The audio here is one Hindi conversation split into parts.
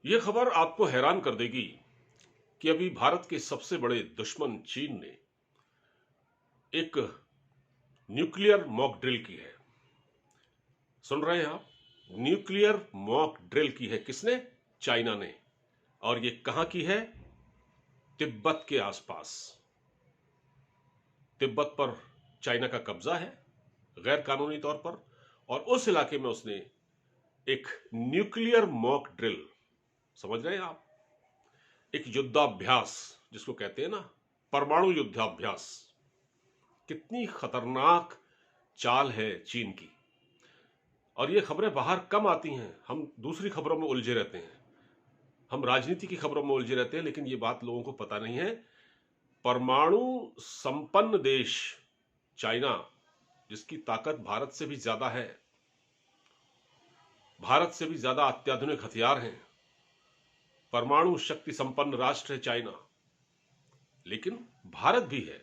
यह खबर आपको हैरान कर देगी कि अभी भारत के सबसे बड़े दुश्मन चीन ने एक न्यूक्लियर मॉक ड्रिल की है। सुन रहे हैं आप? न्यूक्लियर मॉक ड्रिल की है। किसने? चाइना ने। और ये कहां की है? तिब्बत के आसपास। तिब्बत पर चाइना का कब्जा है गैर कानूनी तौर पर, और उस इलाके में उसने एक न्यूक्लियर मॉक ड्रिल, समझ रहे हैं आप, एक युद्धाभ्यास जिसको कहते हैं ना, परमाणु युद्धाभ्यास। कितनी खतरनाक चाल है चीन की। और ये खबरें बाहर कम आती हैं, हम दूसरी खबरों में उलझे रहते हैं, हम राजनीति की खबरों में उलझे रहते हैं, लेकिन ये बात लोगों को पता नहीं है। परमाणु संपन्न देश चाइना, जिसकी ताकत भारत से भी ज्यादा है, भारत से भी ज्यादा अत्याधुनिक हथियार हैं, परमाणु शक्ति संपन्न राष्ट्र है चाइना। लेकिन भारत भी है।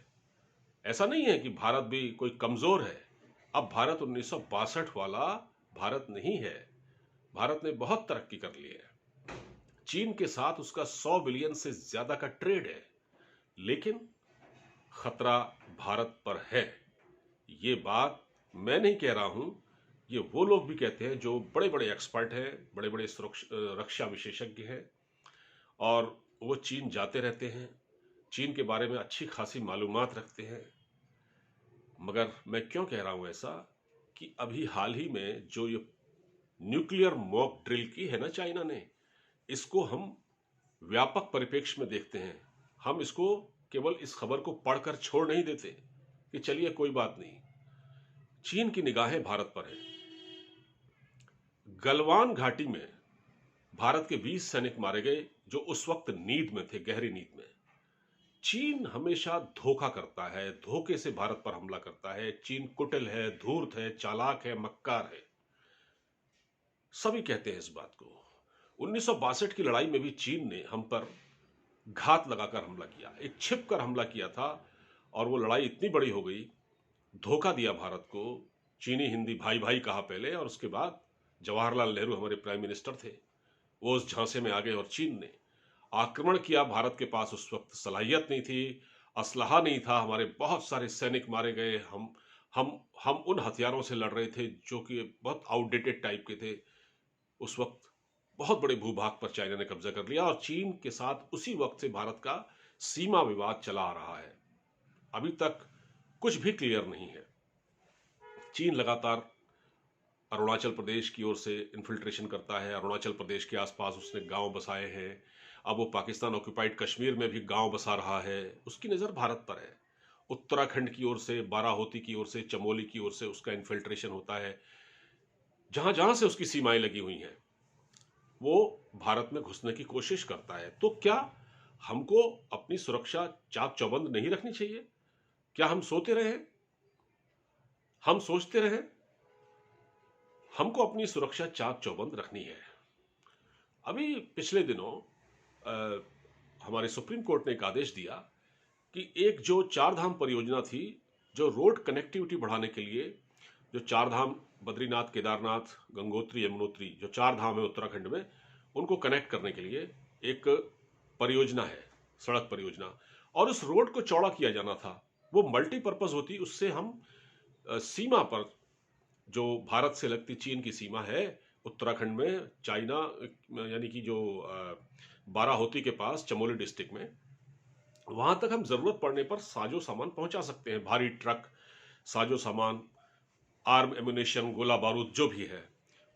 ऐसा नहीं है कि भारत भी कोई कमजोर है। अब भारत 1962 वाला भारत नहीं है। भारत ने बहुत तरक्की कर ली है। चीन के साथ उसका 100 बिलियन से ज्यादा का ट्रेड है, लेकिन खतरा भारत पर है। ये बात मैं नहीं कह रहा हूं, ये वो लोग भी कहते हैं जो बड़े बड़े एक्सपर्ट हैं, बड़े बड़े रक्षा विशेषज्ञ हैं, और वो चीन जाते रहते हैं, चीन के बारे में अच्छी खासी मालूमात रखते हैं। मगर मैं क्यों कह रहा हूं ऐसा, कि अभी हाल ही में जो ये न्यूक्लियर मॉक ड्रिल की है ना चाइना ने, इसको हम व्यापक परिप्रेक्ष्य में देखते हैं। हम इसको केवल इस खबर को पढ़कर छोड़ नहीं देते कि चलिए कोई बात नहीं। चीन की निगाहें भारत पर है। गलवान घाटी में भारत के 20 सैनिक मारे गए, जो उस वक्त नींद में थे, गहरी नींद में। चीन हमेशा धोखा करता है, धोखे से भारत पर हमला करता है। चीन कुटिल है, धूर्त है, चालाक है, मक्कार है। सभी कहते हैं इस बात को। 1962 की लड़ाई में भी चीन ने हम पर घात लगाकर हमला किया, एक छिप कर हमला किया था, और वो लड़ाई इतनी बड़ी हो गई, धोखा दिया भारत को। चीनी हिंदी भाई भाई कहा पहले, और उसके बाद जवाहरलाल नेहरू हमारे प्राइम मिनिस्टर थे, वो उस झांसे में आ गए और चीन ने आक्रमण किया। भारत के पास उस वक्त सलाहियत नहीं थी, असलहा नहीं था, हमारे बहुत सारे सैनिक मारे गए। हम उन हथियारों से लड़ रहे थे जो कि बहुत आउटडेटेड टाइप के थे। उस वक्त बहुत बड़े भूभाग पर चाइना ने कब्जा कर लिया, और चीन के साथ उसी वक्त से भारत का सीमा विवाद चला आ रहा है। अभी तक कुछ भी क्लियर नहीं है। चीन लगातार अरुणाचल प्रदेश की ओर से इन्फिल्ट्रेशन करता है। अरुणाचल प्रदेश के आसपास उसने गांव बसाए हैं। अब वो पाकिस्तान ऑक्यूपाइड कश्मीर में भी गांव बसा रहा है। उसकी नज़र भारत पर है। उत्तराखंड की ओर से, बाराहोती की ओर से, चमोली की ओर से उसका इन्फिल्ट्रेशन होता है। जहां जहां से उसकी सीमाएं लगी हुई हैं, वो भारत में घुसने की कोशिश करता है। तो क्या हमको अपनी सुरक्षा चाक चौबंद नहीं रखनी चाहिए? क्या हम सोते रहे? हम सोचते रहे? हमको अपनी सुरक्षा चाक चौबंद रखनी है। अभी पिछले दिनों हमारे सुप्रीम कोर्ट ने एक आदेश दिया कि एक जो चार धाम परियोजना थी, जो रोड कनेक्टिविटी बढ़ाने के लिए, जो चार धाम बद्रीनाथ, केदारनाथ, गंगोत्री, यमुनोत्री, जो चार धाम है उत्तराखंड में, उनको कनेक्ट करने के लिए एक परियोजना है, सड़क परियोजना, और उस रोड को चौड़ा किया जाना था। वो मल्टीपर्पज होती, उससे हम सीमा पर, जो भारत से लगती चीन की सीमा है उत्तराखंड में, चाइना, यानी कि जो बाराहोती के पास चमोली डिस्ट्रिक्ट में, वहां तक हम जरूरत पड़ने पर साजो सामान पहुंचा सकते हैं। भारी ट्रक, साजो सामान, आर्म एम्युनिशन, गोला बारूद, जो भी है,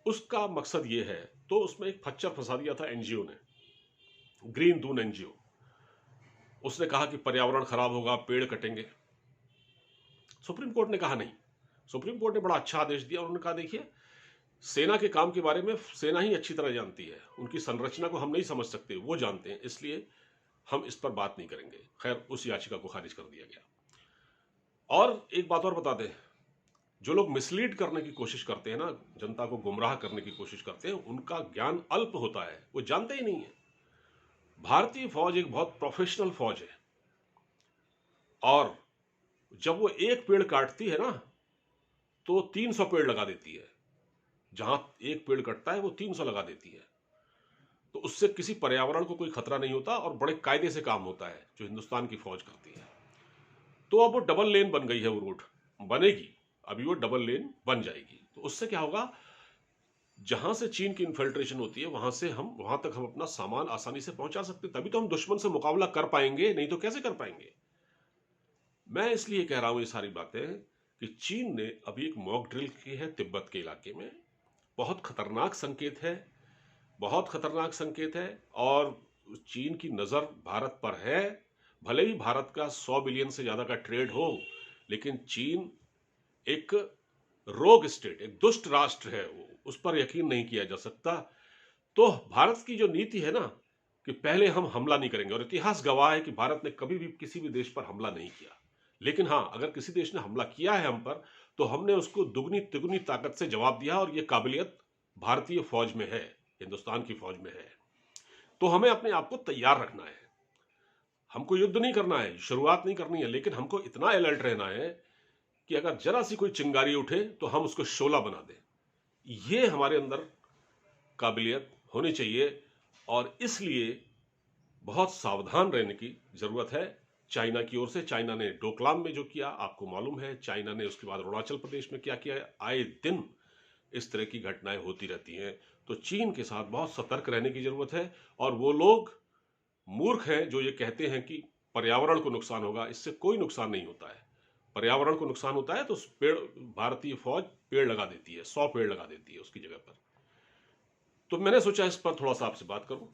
उसका मकसद ये है। तो उसमें एक खच्चर फंसा दिया था एनजीओ ने, ग्रीन दून एनजीओ। उसने कहा कि पर्यावरण खराब होगा, पेड़ कटेंगे। सुप्रीम कोर्ट ने कहा नहीं। सुप्रीम कोर्ट ने बड़ा अच्छा आदेश दिया। उन्होंने कहा देखिए, सेना के काम के बारे में सेना ही अच्छी तरह जानती है, उनकी संरचना को हम नहीं समझ सकते, वो जानते हैं, इसलिए हम इस पर बात नहीं करेंगे। खैर, उस याचिका को खारिज कर दिया गया। और एक बात और बता दें, जो लोग मिसलीड करने की कोशिश करते हैं ना, जनता को गुमराह करने की कोशिश करते हैं, उनका ज्ञान अल्प होता है, वो जानते ही नहीं है। भारतीय फौज एक बहुत प्रोफेशनल फौज है, और जब वो एक पेड़ काटती है ना, तो 300 पेड़ लगा देती है। जहां एक पेड़ कटता है वो 300 लगा देती है। तो उससे किसी पर्यावरण को कोई खतरा नहीं होता और बड़े कायदे से काम होता है जो हिंदुस्तान की फौज करती है। तो अब वो डबल लेन बन गई है, वो रोड बनेगी, अभी वो डबल लेन बन जाएगी। तो उससे क्या होगा, जहां से चीन की इन्फिल्ट्रेशन होती है वहां तक हम अपना सामान आसानी से पहुंचा सकते हैं। तभी तो हम दुश्मन से मुकाबला कर पाएंगे, नहीं तो कैसे कर पाएंगे। मैं इसलिए कह रहा हूं ये सारी बातें कि चीन ने अभी एक मॉक ड्रिल की है तिब्बत के इलाके में। बहुत खतरनाक संकेत है, बहुत खतरनाक संकेत है। और चीन की नजर भारत पर है। भले ही भारत का 100 बिलियन से ज्यादा का ट्रेड हो, लेकिन चीन एक रोग स्टेट, एक दुष्ट राष्ट्र है, उस पर यकीन नहीं किया जा सकता। तो भारत की जो नीति है ना कि पहले हम हमला नहीं करेंगे, और इतिहास गवाह है कि भारत ने कभी भी किसी भी देश पर हमला नहीं किया। लेकिन हाँ, अगर किसी देश ने हमला किया है हम पर, तो हमने उसको दुगनी तिगुनी ताकत से जवाब दिया, और ये काबिलियत भारतीय फौज में है, हिंदुस्तान की फौज में है। तो हमें अपने आप को तैयार रखना है। हमको युद्ध नहीं करना है, शुरुआत नहीं करनी है, लेकिन हमको इतना अलर्ट रहना है कि अगर जरा सी कोई चिंगारी उठे तो हम उसको शोला बना दें। ये हमारे अंदर काबिलियत होनी चाहिए, और इसलिए बहुत सावधान रहने की जरूरत है। चाइना की ओर से, चाइना ने डोकलाम में जो किया आपको मालूम है, चाइना ने उसके बाद अरुणाचल प्रदेश में क्या किया, आए दिन इस तरह की घटनाएं होती रहती हैं। तो चीन के साथ बहुत सतर्क रहने की जरूरत है। और वो लोग मूर्ख हैं जो ये कहते हैं कि पर्यावरण को नुकसान होगा। इससे कोई नुकसान नहीं होता है। पर्यावरण को नुकसान होता है तो पेड़, भारतीय फौज पेड़ लगा देती है, 100 पेड़ लगा देती है उसकी जगह पर। तो मैंने सोचा इस पर थोड़ा सा आपसे बात करूं,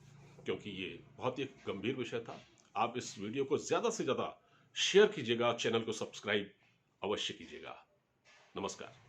क्योंकि ये बहुत ही गंभीर विषय था। आप इस वीडियो को ज्यादा से ज्यादा शेयर कीजिएगा, चैनल को सब्सक्राइब अवश्य कीजिएगा। नमस्कार।